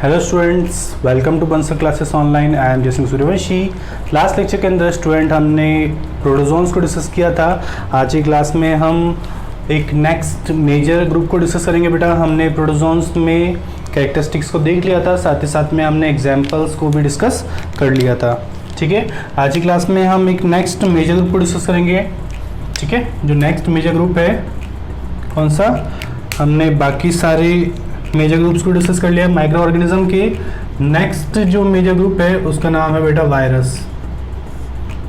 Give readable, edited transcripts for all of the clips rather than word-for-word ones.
Hello students, welcome to Bansal Classes online. I am Jaisingh Suryavanshi. Last lecture के अंदर student हमने protozoans को डिस्कस किया था। आज की क्लास में हम एक नेक्स्ट मेजर ग्रुप को डिस्कस करेंगे। बेटा हमने प्रोटोजोन्स में कैरेक्टरिस्टिक्स को देख लिया था, साथ ही साथ में हमने एग्जाम्पल्स को भी डिस्कस कर लिया था। ठीक है, आज की क्लास में हम एक नेक्स्ट मेजर ग्रुप को डिस्कस करेंगे। ठीक है, जो नेक्स्ट मेजर ग्रुप है कौन सा, हमने बाकी सारे मेजर ग्रुप्स को डिस्कस कर लिया माइक्रो ऑर्गेनिज्म के। नेक्स्ट जो मेजर ग्रुप है उसका नाम है बेटा वायरस।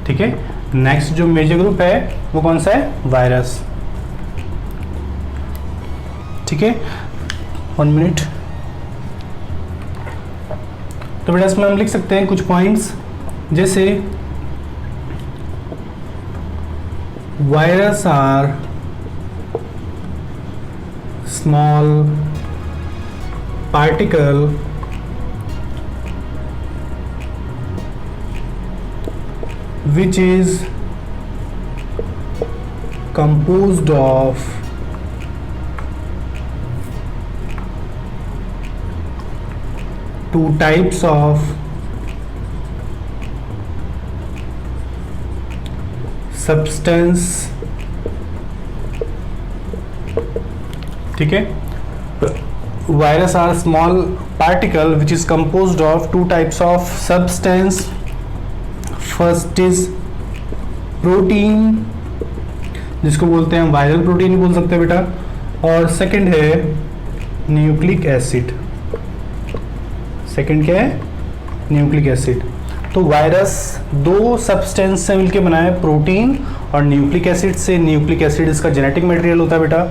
ठीक है, नेक्स्ट जो मेजर ग्रुप है वो कौन सा है, वायरस। ठीक है, 1 मिनट। तो बेटा इसमें हम लिख सकते हैं कुछ पॉइंट्स, जैसे virus are small particle which is composed of two types of substance। ठीक है, virus are small particle which is composed of two types of substance। first is protein, जिसको बोलते हैं वायरल प्रोटीन बोल सकते हैं बेटा, और सेकंड है न्यूक्लिक एसिड। सेकंड क्या है, न्यूक्लिक एसिड। तो वायरस दो सब्सटेंस से मिलकर बना है, प्रोटीन और न्यूक्लिक एसिड से। न्यूक्लिक एसिड इसका जेनेटिक मटेरियल होता है बेटा।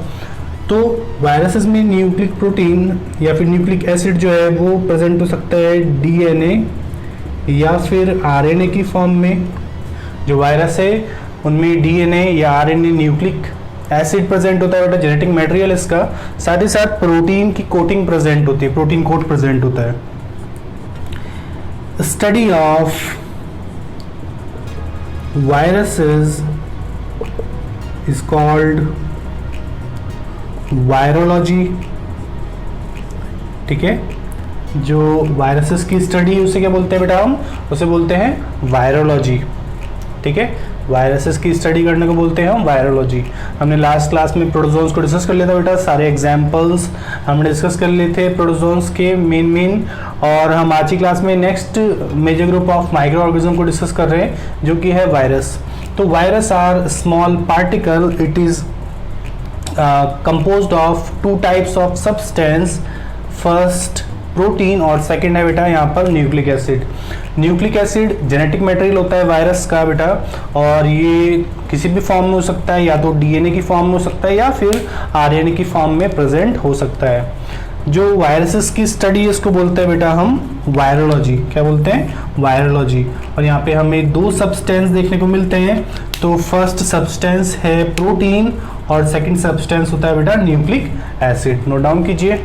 तो वायरसेस में न्यूक्लिक प्रोटीन या फिर न्यूक्लिक एसिड जो है वो प्रेजेंट हो सकता है डीएनए या फिर आरएनए की फॉर्म में। जो वायरस है उनमें डीएनए या आरएनए न्यूक्लिक एसिड प्रेजेंट होता है बेटा, जेनेटिक मटेरियल इसका। साथ ही साथ प्रोटीन की कोटिंग प्रेजेंट होती है, प्रोटीन कोट प्रेजेंट होता है। Study of viruses is called virology. ठीक है, जो वायरसेस की स्टडी उसे क्या बोलते हैं बेटा, हम उसे बोलते हैं वायरोलॉजी। ठीक है, वायरसेस की स्टडी करने को बोलते हैं हम वायरोलॉजी। हमने लास्ट क्लास में प्रोटोजोन्स को डिस्कस कर लिया था बेटा, सारे एग्जांपल्स हमने डिस्कस कर लिए थे प्रोटोजोन्स के मेन। और हम आज की क्लास में next major group of microorganism को डिस्कस कर रहे हैं, जो कि है वायरस। तो virus are small particle, it is composed of two types of substance। first protein और सेकंड है बेटा यहाँ पर nucleic acid. Nucleic acid genetic material होता है वायरस का बेटा, और ये किसी भी फॉर्म में हो सकता है, या तो डीएनए की फॉर्म में हो सकता है या फिर आरएनए की फॉर्म में प्रेजेंट हो सकता है। जो वायरसेस की स्टडी इसको बोलते हैं बेटा हम वायरोलॉजी। क्या बोलते हैं, वायरोलॉजी। और यहाँ पे हमें दो सब्सटेंस देखने को मिलते हैं। तो फर्स्ट सब्सटेंस है प्रोटीन और सेकंड सब्सटेंस होता है बेटा न्यूक्लिक एसिड। नोट डाउन कीजिए।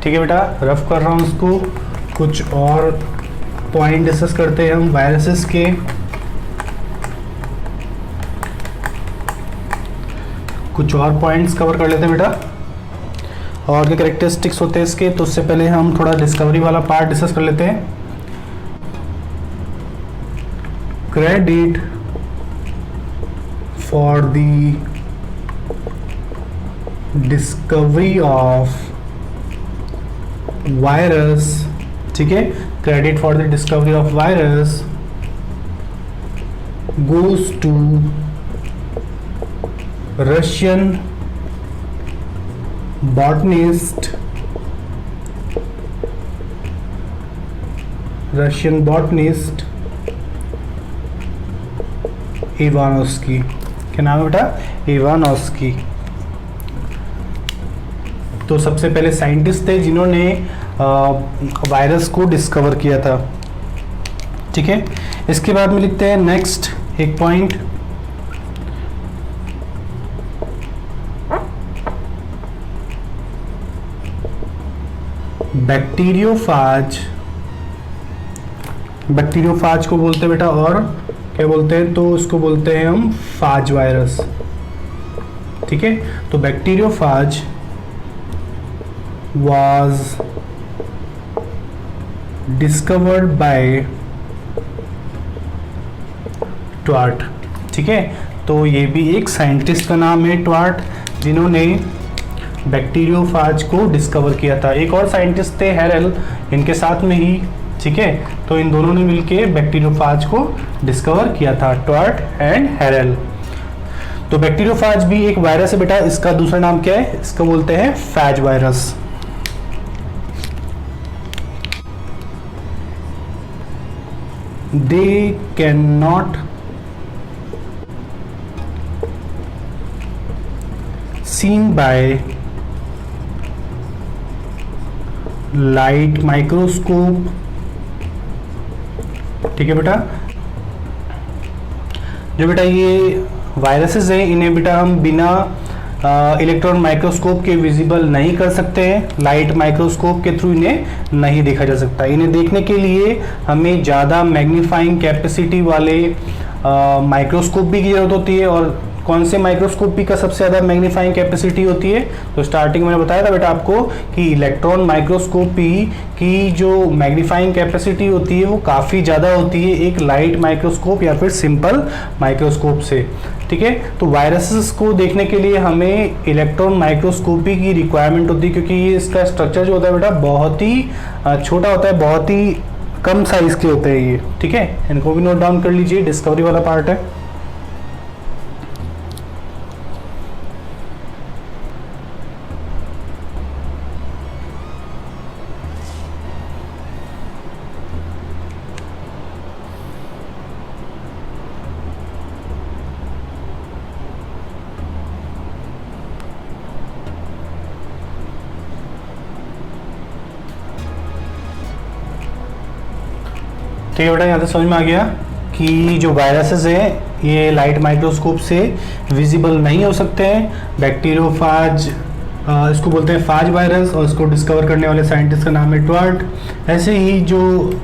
ठीक है बेटा, रफ कर रहा हूँ उसको। कुछ और पॉइंट डिस्कस करते हैं हम वायरसेस के। कुछ और पॉइंट्स कवर कर लेते हैं बेटा, और क्या कैरेक्टरिस्टिक्स होते हैं इसके। तो उससे पहले हम थोड़ा डिस्कवरी वाला पार्ट डिस्कस कर लेते हैं। Credit for the discovery of virus. ठीक है, credit for the discovery of virus goes to Russian botanist, Russian botanist Ivanovsky. क्या नाम है बेटा? इवानोस्की। तो सबसे पहले साइंटिस्ट थे जिन्होंने वायरस को डिस्कवर किया था। ठीक है, इसके बाद में लिखते हैं नेक्स्ट एक पॉइंट, बैक्टीरियोफाज। बैक्टीरियोफाज को बोलते हैं बेटा, और क्या बोलते हैं? तो इसको बोलते हैं हम फाज वायरस। ठीक है, तो बैक्टीरियोफाज was discovered by ट्वार्ट। ठीक है, तो ये भी एक साइंटिस्ट का नाम है ट्वार्ट, जिन्होंने बैक्टीरियोफाज को डिस्कवर किया था। एक और साइंटिस्ट थे हेरल, इनके साथ में ही। ठीक है, तो इन दोनों ने मिलके बैक्टीरियोफाज को डिस्कवर किया था, ट्वार्ट एंड हेरल। तो बैक्टीरियोफाज भी एक वायरस है बेटा, इसका दूसरा नाम क्या है? इसको बोलते हैं Faiz virus. They cannot seen by light microscope। ठीक है बेटा, जो बेटा ये वायरसेस हैं, इन्हें बेटा हम बिना इलेक्ट्रॉन माइक्रोस्कोप के विजिबल नहीं कर सकते हैं। लाइट माइक्रोस्कोप के थ्रू इन्हें नहीं देखा जा सकता। इन्हें देखने के लिए हमें ज़्यादा मैग्नीफाइंग कैपेसिटी वाले माइक्रोस्कोप भी की जरूरत होती है। और कौन से माइक्रोस्कोपी का सबसे ज़्यादा मैग्नीफाइंग कैपेसिटी होती है? तो स्टार्टिंग में मैंने बताया था बेटा आपको कि इलेक्ट्रॉन माइक्रोस्कोपी की जो मैग्नीफाइंग कैपेसिटी होती है वो काफ़ी ज़्यादा होती है एक लाइट माइक्रोस्कोप या फिर सिंपल माइक्रोस्कोप से। ठीक है, तो वायरसेस को देखने के लिए हमें इलेक्ट्रॉन माइक्रोस्कोपी की रिक्वायरमेंट होती है, क्योंकि ये इसका स्ट्रक्चर जो होता है बेटा बहुत ही छोटा होता है, बहुत ही कम साइज के होते हैं ये। ठीक है, इनको भी नोट डाउन कर लीजिए, डिस्कवरी वाला पार्ट है। ठीक है बेटा, यहाँ से समझ में आ गया कि जो वायरसेस हैं ये लाइट माइक्रोस्कोप से विजिबल नहीं हो सकते हैं। बैक्टीरियोफाज इसको बोलते हैं फाज वायरस, और इसको डिस्कवर करने वाले साइंटिस्ट का नाम है ट्वार्ट। ऐसे ही जो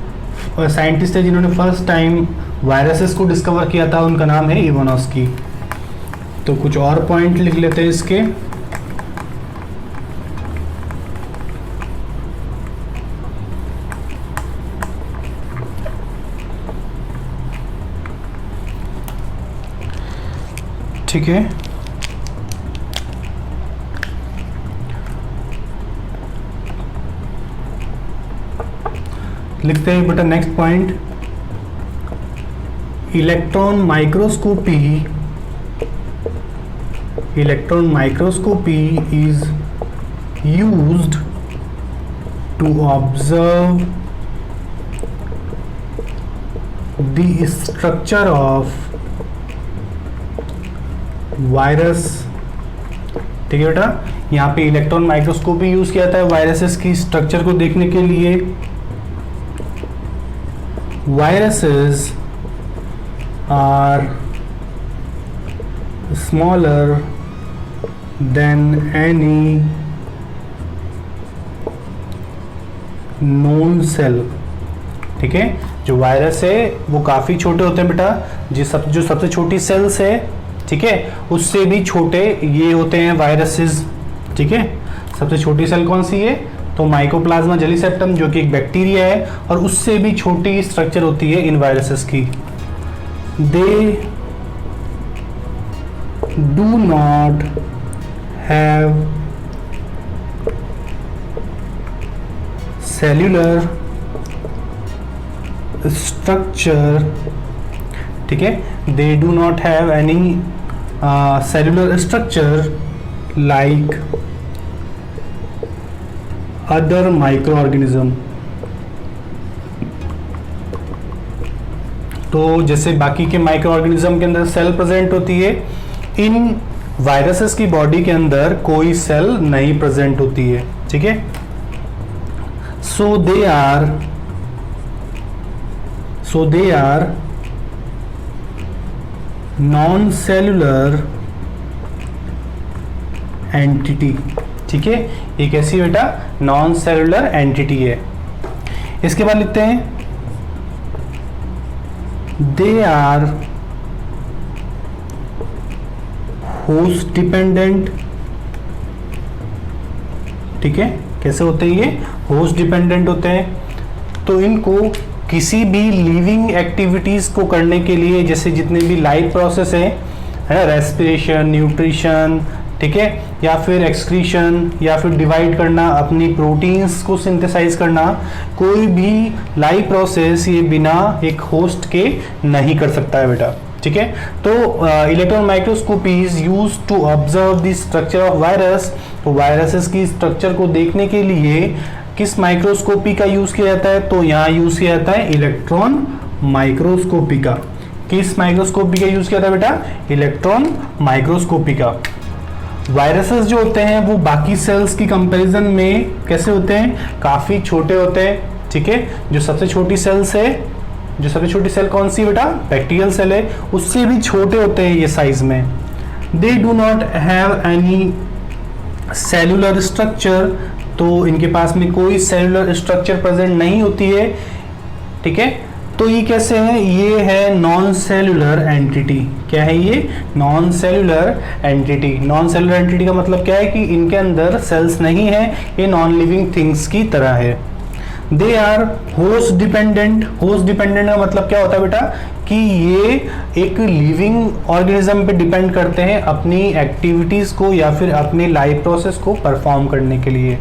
साइंटिस्ट है जिन्होंने फर्स्ट टाइम वायरसेस को डिस्कवर किया था, उनका नाम है इवानोस्की। तो कुछ और पॉइंट लिख लेते हैं इसके। ठीक है, लिखते हैं बेटा next point, electron microscopy. Electron microscopy is used to observe the structure of virus. ठीक है बेटा, यहाँ पे इलेक्ट्रॉन माइक्रोस्कोपी यूज किया जाता है वायरसेस की स्ट्रक्चर को देखने के लिए। Viruses are smaller than any known cell. ठीक है, जो वायरस है वो काफी छोटे होते हैं बेटा, जो सबसे छोटी सेल्स है, ठीक है, उससे भी छोटे ये होते हैं वायरसेस। ठीक है, सबसे छोटी सेल कौन सी है? तो माइकोप्लाज्मा जेलीसेप्टम, जो कि एक बैक्टीरिया है, और उससे भी छोटी स्ट्रक्चर होती है इन वायरसेस की। They do not have cellular structure. ठीक है, they do not have any cellular structure like other micro organism. तो जैसे बाकी के माइक्रो ऑर्गेनिज्म के अंदर सेल प्रेजेंट होती है, इन वायरसेस की बॉडी के अंदर कोई सेल नहीं प्रेजेंट होती है, ठीक है। So they are non cellular entity, ठीक है। ये कैसी बेटा? नॉन सेलुलर एंटिटी है। इसके बाद लिखते हैं दे आर होस्ट डिपेंडेंट, ठीक है। कैसे होते हैं ये? होस्ट डिपेंडेंट होते हैं। तो इनको किसी भी लिविंग एक्टिविटीज को करने के लिए, जैसे जितने भी लाइफ प्रोसेस है रेस्पिरेशन, न्यूट्रिशन, ठीक है, या फिर एक्सक्रीशन, या फिर डिवाइड करना, अपनी प्रोटीन्स को सिंथेसाइज करना, कोई भी लाइफ प्रोसेस ये बिना एक होस्ट के नहीं कर सकता है बेटा, ठीक है। तो electron microscopy is use to observe the structure of virus. तो वायरसेस की स्ट्रक्चर को देखने के लिए किस माइक्रोस्कोपी का यूज किया जाता है? तो यहाँ यूज किया जाता है इलेक्ट्रॉन माइक्रोस्कोपी का। किस माइक्रोस्कोपी का यूज किया था बेटा? इलेक्ट्रॉन माइक्रोस्कोपी का। वायरसेस जो होते हैं वो बाकी सेल्स की कंपैरिजन में कैसे होते हैं? काफी छोटे होते हैं, ठीक है। जो सबसे छोटी सेल्स है, जो सबसे छोटी सेल कौन सी बेटा? बैक्टीरियल सेल है, उससे भी छोटे होते हैं ये साइज में। They do not have any cellular structure, तो इनके पास में कोई सेलुलर स्ट्रक्चर प्रेजेंट नहीं होती है, ठीक है। तो ये कैसे है? ये है नॉन सेलुलर एंटिटी। क्या है ये? Non cellular entity. Non cellular entity का मतलब क्या है कि इनके अंदर सेल्स नहीं है, ये नॉन लिविंग थिंग्स की तरह है। They are host dependent. Host dependent का मतलब क्या होता है बेटा? कि ये एक लिविंग ऑर्गेनिज्म पे डिपेंड करते हैं अपनी एक्टिविटीज को या फिर अपनी लाइफ प्रोसेस को परफॉर्म करने के लिए,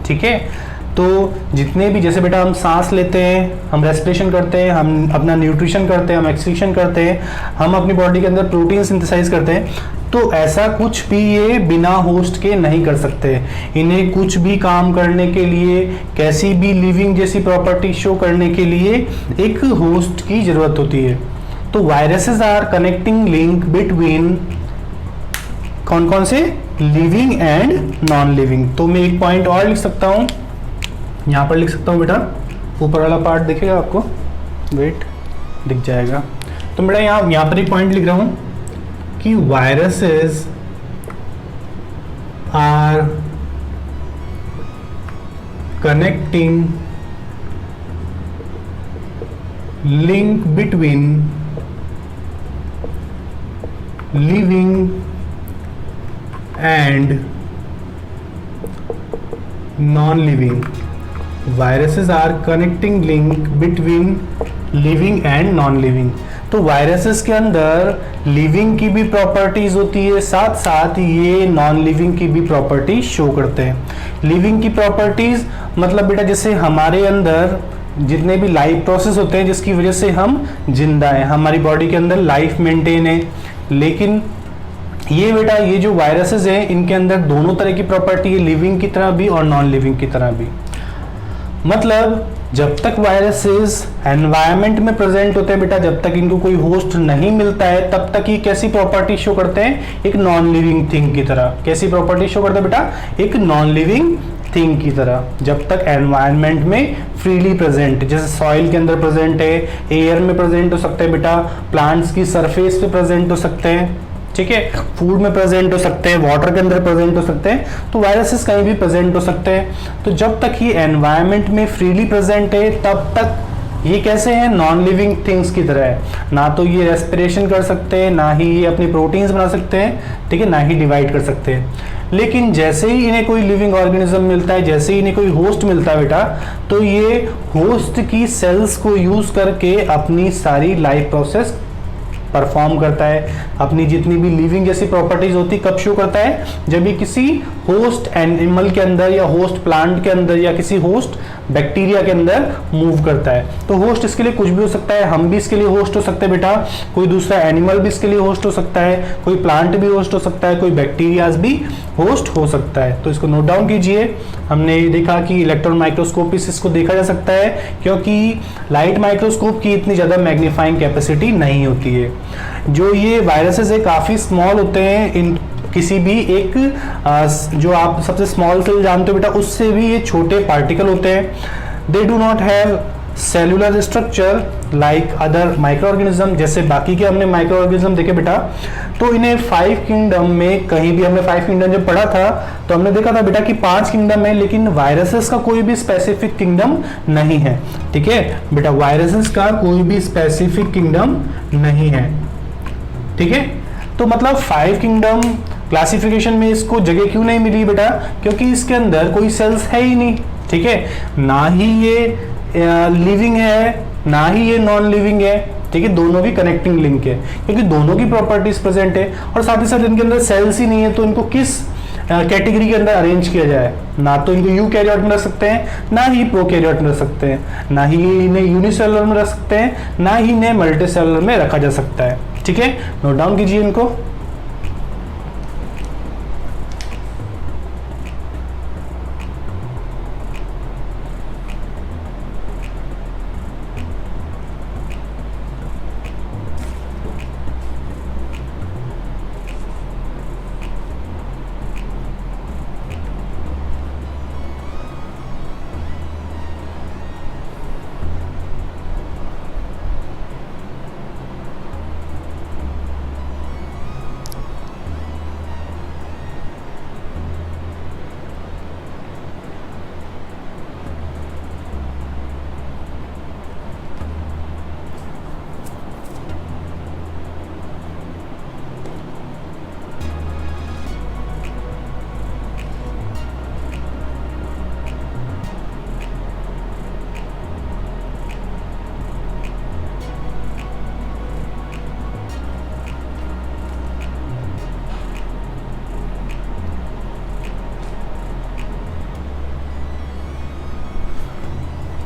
ठीक है। तो जितने भी, जैसे बेटा हम सांस लेते हैं, हम रेस्पिरेशन करते हैं, हम अपना न्यूट्रिशन करते हैं, हम एक्सक्रीशन करते हैं, हम अपनी बॉडी के अंदर प्रोटीन सिंथेसाइज करते हैं, तो ऐसा कुछ भी ये बिना होस्ट के नहीं कर सकते। इन्हें कुछ भी काम करने के लिए, कैसी भी लिविंग जैसी प्रॉपर्टी शो करने के लिए एक होस्ट की जरूरत होती है। तो viruses are connecting link between कौन कौन से? Living and non living. तो मैं एक पॉइंट और लिख सकता हूं, यहाँ पर लिख सकता हूँ बेटा, ऊपर वाला पार्ट दिखेगा आपको, वेट दिख जाएगा। तो बेटा यहाँ पर एक पॉइंट लिख रहा हूँ कि viruses are connecting link between living and non living. Viruses are connecting link between living and non living. तो वायरसेस के अंदर लिविंग की भी प्रॉपर्टीज होती है, साथ साथ ये नॉन लिविंग की भी प्रॉपर्टी शो करते हैं। लिविंग की प्रॉपर्टीज मतलब बेटा जैसे हमारे अंदर जितने भी लाइफ प्रोसेस होते हैं जिसकी वजह से हम जिंदा हैं, हमारी बॉडी के अंदर लाइफ मेंटेन है। लेकिन ये बेटा ये जो वायरसेस हैं इनके अंदर दोनों तरह की प्रॉपर्टी है, लिविंग की तरह भी और नॉन लिविंग की तरह भी। मतलब जब तक वायरसेस एनवायरनमेंट में प्रेजेंट होते हैं बेटा, जब तक इनको कोई होस्ट नहीं मिलता है, तब तक ये कैसी प्रॉपर्टी शो करते हैं? एक नॉन लिविंग थिंग की तरह। कैसी प्रॉपर्टी शो करते हैं बेटा? एक नॉन लिविंग थिंग की तरह। जब तक एनवायरनमेंट में फ्रीली प्रेजेंट, जैसे सॉइल के अंदर प्रेजेंट है, एयर में प्रेजेंट हो सकते हैं बेटा, प्लांट्स की सरफेस पे प्रेजेंट हो सकते हैं, ठीक है, फूड में प्रेजेंट हो सकते हैं, वाटर के अंदर प्रेजेंट हो सकते हैं, तो वायरसेस कहीं भी प्रेजेंट हो सकते हैं। तो जब तक ये एनवायरनमेंट में फ्रीली प्रेजेंट है तब तक ये कैसे हैं? नॉन लिविंग थिंग्स की तरह है। ना तो ये रेस्पिरेशन कर सकते हैं, ना ही ये अपनी प्रोटीन्स बना सकते हैं, ठीक है, ना ही डिवाइड कर सकते हैं। लेकिन जैसे ही इन्हें कोई लिविंग ऑर्गेनिज्म मिलता है, जैसे ही इन्हें कोई होस्ट मिलता है बेटा, तो ये होस्ट की सेल्स को यूज करके अपनी सारी लाइफ प्रोसेस परफॉर्म करता है, अपनी जितनी भी लिविंग जैसी प्रॉपर्टीज होती कब शो करता है, जब ये किसी होस्ट एनिमल के अंदर या होस्ट प्लांट के अंदर या किसी होस्ट बैक्टीरिया के अंदर मूव करता है। तो होस्ट इसके लिए कुछ भी हो सकता है, हम भी इसके लिए होस्ट हो सकते हैं बेटा, कोई दूसरा एनिमल भी इसके लिए होस्ट हो सकता है, कोई प्लांट भी होस्ट हो सकता है, कोई बैक्टीरियाज भी होस्ट हो सकता है। तो इसको नोट डाउन कीजिए। हमने देखा कि इलेक्ट्रॉन माइक्रोस्कोप से इसको देखा जा सकता है, क्योंकि लाइट माइक्रोस्कोप की इतनी ज्यादा मैग्नीफाइंग कैपेसिटी नहीं होती है। जो ये वायरसेस है काफी स्मॉल होते हैं, इन किसी भी एक जो आप सबसे स्मॉल सेल जानते हो बेटा, उससे भी ये छोटे पार्टिकल होते हैं। They do not have cellular structure like other micro organism, जैसे बाकी के हमने माइक्रो ऑर्गेनिज्म देखे बेटा। तो इन्हें 5 किंगडम में, कहीं भी हमने 5 किंगडम जब पढ़ा था तो हमने देखा था बेटा कि 5 किंगडम है, लेकिन वायरसेस का कोई भी स्पेसिफिक किंगडम नहीं है। ठीक है बेटा, वायरसेस का कोई भी स्पेसिफिक किंगडम नहीं है। ठीक है, तो मतलब 5 किंगडम क्लासिफिकेशन में इसको जगह क्यों नहीं मिली बेटा, क्योंकि इसके अंदर कोई सेल्स है ही नहीं। ठीक है, ना ही ये लिविंग है ना ही ये नॉन लिविंग है। ठीक है, दोनों की कनेक्टिंग लिंक है, क्योंकि दोनों की प्रॉपर्टीज प्रेजेंट है और साथ ही साथ इनके अंदर सेल्स ही नहीं है, तो इनको किस कैटेगरी के अंदर अरेंज किया जाए। ना तो इनको यूकैरियोट में रख सकते हैं, ना ही प्रोकैरियोट में रख सकते हैं, ना ही इन्हें यूनिसेलुलर में रख सकते हैं, ना ही इन्हें मल्टीसेलुलर में रखा जा सकता है। ठीक है, नोट डाउन कीजिए इनको।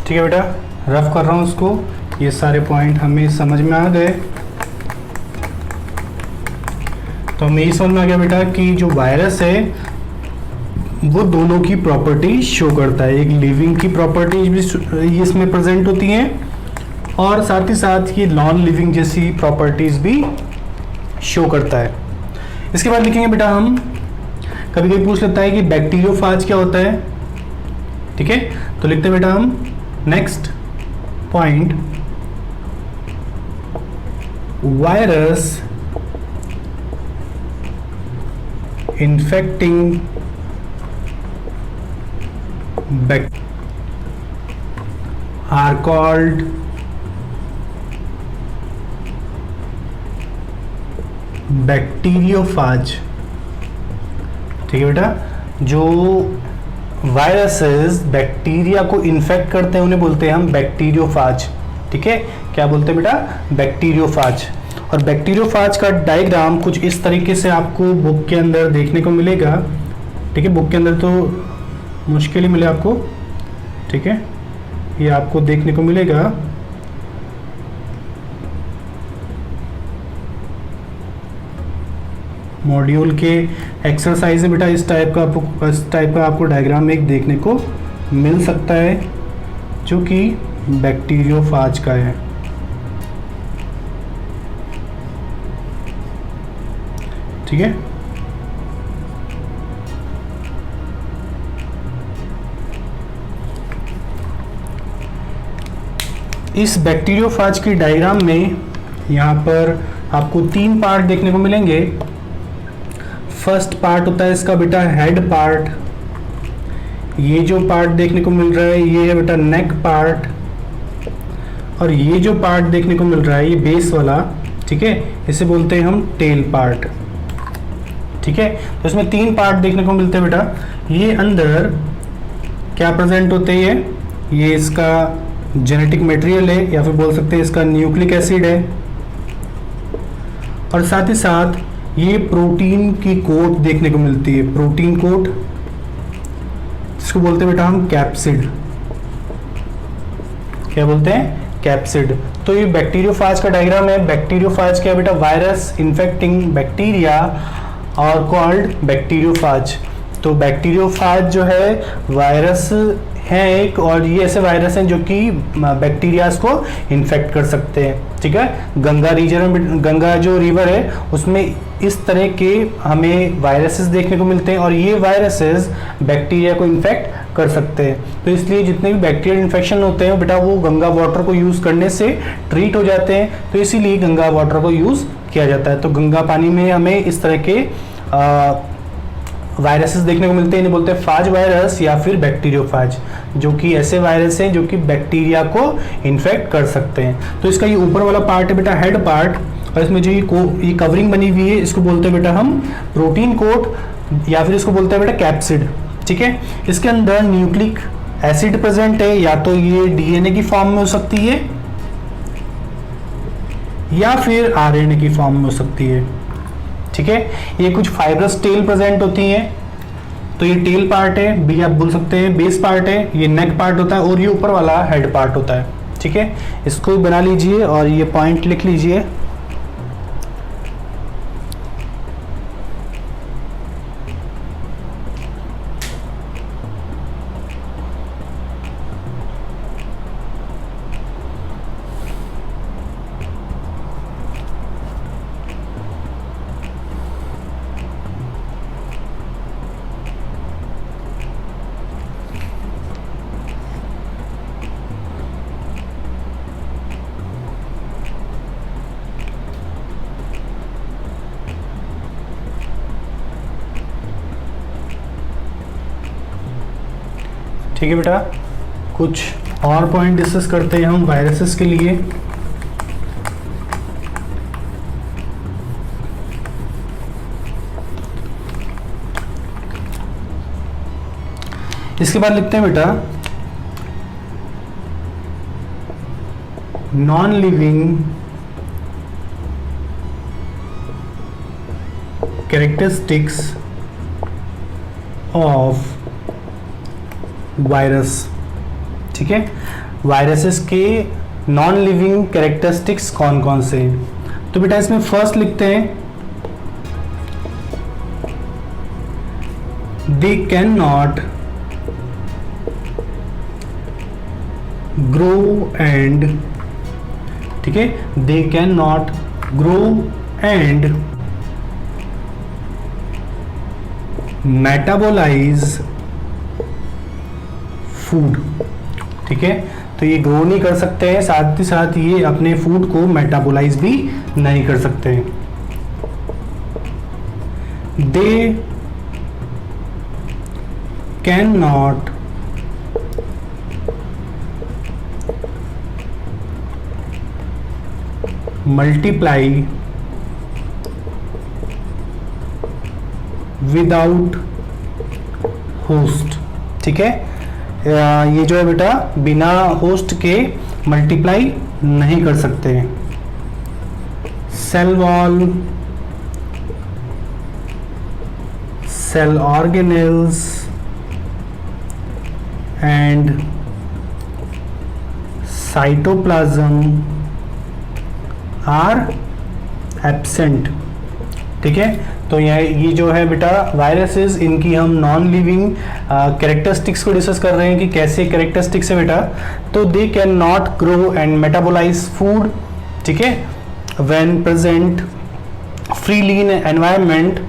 ठीक है बेटा, रफ कर रहा हूँ उसको, ये सारे पॉइंट हमें समझ में आ गए। तो हमें ये समझ में आ गया बेटा कि जो वायरस है वो दोनों की प्रॉपर्टी शो करता है, एक लिविंग की प्रॉपर्टीज भी इसमें प्रेजेंट होती हैं और साथ ही साथ ये नॉन लिविंग जैसी प्रॉपर्टीज भी शो करता है। इसके बाद लिखेंगे बेटा हम, कभी कभी पूछ लेता है कि बैक्टीरियोफाज क्या होता है। ठीक है, तो लिखते हैं बेटा हम next point, virus infecting are called bacteriophage. ठीक है बेटा, जो वायरसेस बैक्टीरिया को इन्फेक्ट करते हैं उन्हें बोलते हैं हम बैक्टीरियोफाज। ठीक है, क्या बोलते हैं बेटा, बैक्टीरियोफाज। और बैक्टीरियोफाज का डायग्राम कुछ इस तरीके से आपको बुक के अंदर देखने को मिलेगा। ठीक है, बुक के अंदर तो मुश्किल ही मिले आपको। ठीक है, ये आपको देखने को मिलेगा। मॉड्यूल के एक्सरसाइज में बेटा इस टाइप का आपको डायग्राम एक देखने को मिल सकता है जो कि बैक्टीरियोफाज का है। ठीक है, इस बैक्टीरियोफाज की डायग्राम में यहाँ पर आपको 3 पार्ट देखने को मिलेंगे। फर्स्ट पार्ट होता है इसका बेटा हेड पार्ट, ये जो पार्ट देखने को मिल रहा है ये है बेटा नेक पार्ट, और ये जो पार्ट देखने को मिल रहा है ये बेस वाला, ठीक है, इसे बोलते हैं हम टेल पार्ट। ठीक है, तो इसमें 3 पार्ट देखने को मिलते हैं बेटा। ये अंदर क्या प्रेजेंट होते हैं, ये इसका जेनेटिक मटेरियल है या फिर बोल सकते हैं इसका न्यूक्लिक एसिड है। और साथ ही साथ ये प्रोटीन की कोट देखने को मिलती है, प्रोटीन कोट, इसको बोलते हैं बेटा हम कैप्सिड। क्या बोलते हैं? कैप्सिड। तो ये बैक्टीरियोफाज का डायग्राम है। बैक्टीरियोफाज क्या है बेटा? वायरस इन्फेक्टिंग बैक्टीरिया और कॉल्ड बैक्टीरियोफाज। तो बैक्टीरियोफाज जो है वायरस हैं एक, और ये ऐसे वायरस हैं जो कि बैक्टीरियाज को इन्फेक्ट कर सकते हैं। ठीक है, गंगा रीजन में, गंगा जो रिवर है उसमें इस तरह के हमें वायरसेस देखने को मिलते हैं, और ये वायरसेस बैक्टीरिया को इन्फेक्ट कर सकते हैं। तो इसलिए जितने भी बैक्टीरियल इन्फेक्शन होते हैं बेटा वो गंगा वाटर को यूज़ करने से ट्रीट हो जाते हैं। तो इसीलिए गंगा वाटर को यूज़ किया जाता है। तो गंगा पानी में हमें इस तरह के वायरसेस देखने को मिलते हैं। इन्हें बोलते हैं फाज वायरस या फिर बैक्टीरियोफाज, जो कि ऐसे वायरस हैं जो कि बैक्टीरिया को इन्फेक्ट कर सकते हैं। तो इसका ये ऊपर वाला पार्ट है बेटा हेड पार्ट, और इसमें जो ये कवरिंग बनी हुई है इसको बोलते हैं बेटा हम प्रोटीन कोट या फिर इसको बोलते हैं बेटा कैप्सिड। ठीक है, इसके अंदर न्यूक्लिक एसिड प्रेजेंट है, या तो ये डीएनए की फॉर्म में हो सकती है या फिर आरएनए की फॉर्म में हो सकती है। ठीक है, ये कुछ फाइब्रस टेल प्रेजेंट होती हैं। तो ये टेल पार्ट है, भी आप बोल सकते हैं बेस पार्ट है, ये नेक पार्ट होता है, और ये ऊपर वाला हेड पार्ट होता है। ठीक है, इसको बना लीजिए और ये पॉइंट लिख लीजिए। ठीक है बेटा, कुछ और पॉइंट डिस्कस करते हैं हम वायरसेस के लिए। इसके बाद लिखते हैं बेटा non living characteristics of virus. ठीक है, वायरसेस के नॉन लिविंग कैरेक्टरिस्टिक्स कौन कौन से हैं? तो बेटा इसमें फर्स्ट लिखते हैं they cannot grow and, ठीक है, they cannot grow and metabolize food. ठीक है, तो ये ग्रो नहीं कर सकते हैं, साथ ही साथ ये अपने फूड को मेटाबोलाइज भी नहीं कर सकते हैं। They cannot multiply without host. ठीक है, ये जो है बेटा बिना होस्ट के मल्टीप्लाई नहीं कर सकते हैं। Cell wall, cell organelles and cytoplasm are absent. ठीक है, तो ये जो है बेटा वायरसेस, इनकी हम नॉन लिविंग कैरेक्टरिस्टिक्स को डिस्कस कर रहे हैं कि कैसे कैरेक्टरिस्टिक्स है बेटा। तो they cannot grow and metabolize food. ठीक है, when present freely in environment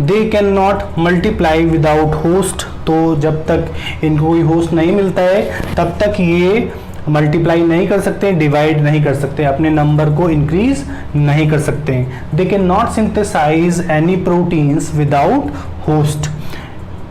they cannot multiply without host. तो जब तक इनको कोई होस्ट नहीं मिलता है तब तक ये मल्टीप्लाई नहीं कर सकते, डिवाइड नहीं कर सकते, अपने नंबर को इंक्रीज नहीं कर सकते। They cannot synthesize any proteins without host.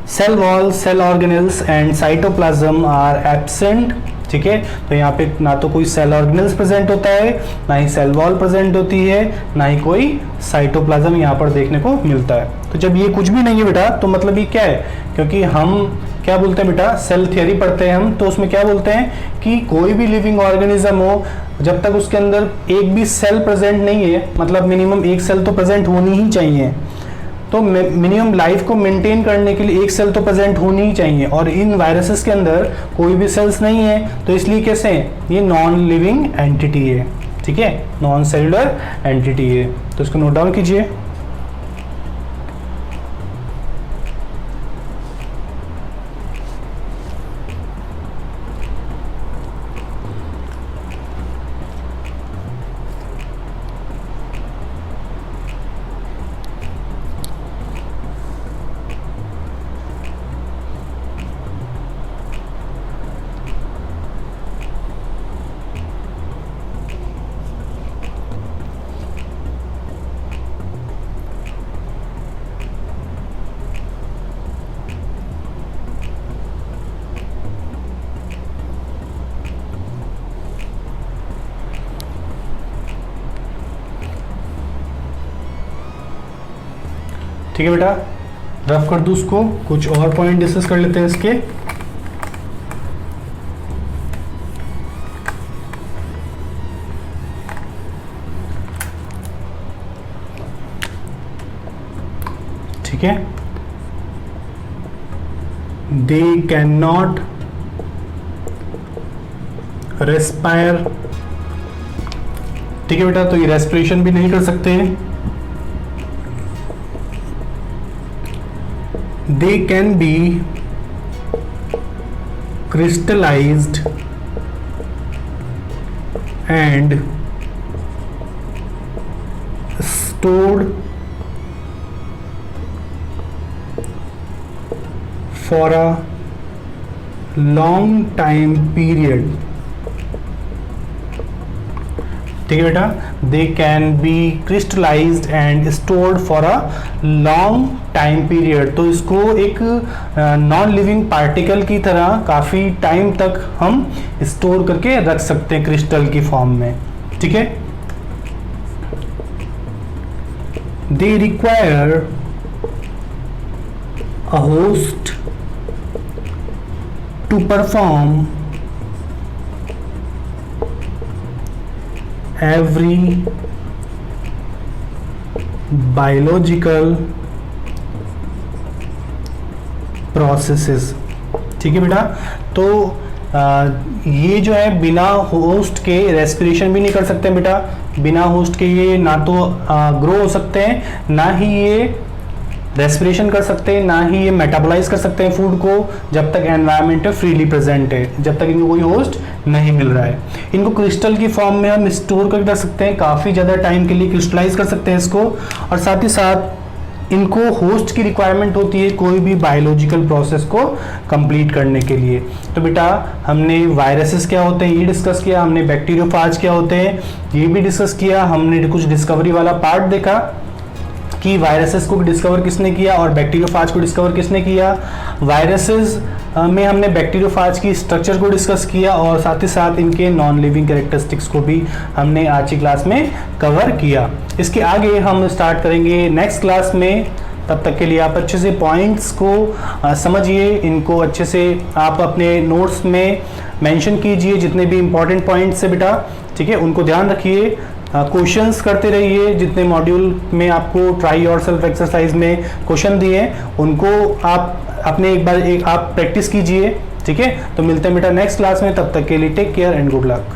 Cell wall, cell organelles and cytoplasm are absent. ठीक है, तो यहाँ पे ना तो कोई सेल ऑर्गेनेल्स प्रेजेंट होता है, ना ही सेल वॉल प्रेजेंट होती है, ना ही कोई साइटोप्लाज्म यहाँ पर देखने को मिलता है। तो जब ये कुछ भी नहीं है बेटा तो मतलब ये क्या है, क्योंकि हम क्या बोलते हैं बेटा, सेल थियरी पढ़ते हैं हम, तो उसमें क्या बोलते हैं कि कोई भी लिविंग ऑर्गेनिज्म हो, जब तक उसके अंदर एक भी सेल प्रेजेंट नहीं है, मतलब मिनिमम एक सेल तो प्रेजेंट होनी ही चाहिए, तो मिनिमम लाइफ को मेंटेन करने के लिए एक सेल तो प्रेजेंट होनी ही चाहिए, और इन वायरसेस के अंदर कोई भी सेल्स नहीं है, तो इसलिए कैसे ये नॉन लिविंग एंटिटी है, ठीक है, नॉन सेलुलर एंटिटी है। तो इसको नोट डाउन कीजिए। ठीक है बेटा, रफ कर दूं उसको, कुछ और पॉइंट डिस्कस कर लेते हैं इसके। ठीक है, दे कैन नॉट रेस्पायर, ठीक है बेटा, तो ये रेस्पिरेशन भी नहीं कर सकते हैं। They can be crystallized and stored for a long time period। ठीक है बेटा, they can be crystallised and stored for a long time period, तो इसको एक नॉन लिविंग पार्टिकल की तरह काफ़ी टाइम तक हम स्टोर करके रख सकते हैं क्रिस्टल की फॉर्म में। ठीक है, they require a host to perform every biological processes। ठीक है बेटा, तो ये जो है बिना होस्ट के रेस्पिरेशन भी नहीं कर सकते हैं बेटा, बिना होस्ट के ये ना तो ग्रो हो सकते हैं, ना ही ये रेस्पिरेशन कर सकते हैं, ना ही ये मेटाबोलाइज कर सकते हैं फूड को, जब तक एनवायरनमेंट फ्रीली प्रेजेंट है, जब तक इनको कोई होस्ट नहीं मिल रहा है। इनको क्रिस्टल की फॉर्म में हम स्टोर करके रख सकते हैं, काफ़ी ज़्यादा टाइम के लिए क्रिस्टलाइज कर सकते हैं इसको, और साथ ही साथ इनको होस्ट की रिक्वायरमेंट होती है कोई भी बायोलॉजिकल प्रोसेस को कंप्लीट करने के लिए। तो बेटा हमने वायरसेस क्या होते हैं ये डिस्कस किया, हमने बैक्टीरियोफाज क्या होते हैं ये भी डिस्कस किया, हमने कुछ डिस्कवरी वाला पार्ट देखा कि वायरसेस को डिस्कवर किसने किया और बैक्टीरियोफाज को डिस्कवर किसने किया। वायरसेस में हमने बैक्टीरियोफाज की स्ट्रक्चर को डिस्कस किया, और साथ ही साथ इनके नॉन लिविंग कैरेक्टरिस्टिक्स को भी हमने आज की क्लास में कवर किया। इसके आगे हम स्टार्ट करेंगे नेक्स्ट क्लास में, तब तक के लिए आप अच्छे से पॉइंट्स को समझिए, इनको अच्छे से आप अपने नोट्स में मेंशन कीजिए, जितने भी इंपॉर्टेंट पॉइंट्स है बेटा, ठीक है, उनको ध्यान रखिए। क्वेश्चंस करते रहिए, जितने मॉड्यूल में आपको ट्राई योरसेल्फ एक्सरसाइज में क्वेश्चन दिए उनको आप अपने एक बार आप प्रैक्टिस कीजिए। ठीक है, तो मिलते हैं बेटा नेक्स्ट क्लास में, तब तक के लिए take care and good luck.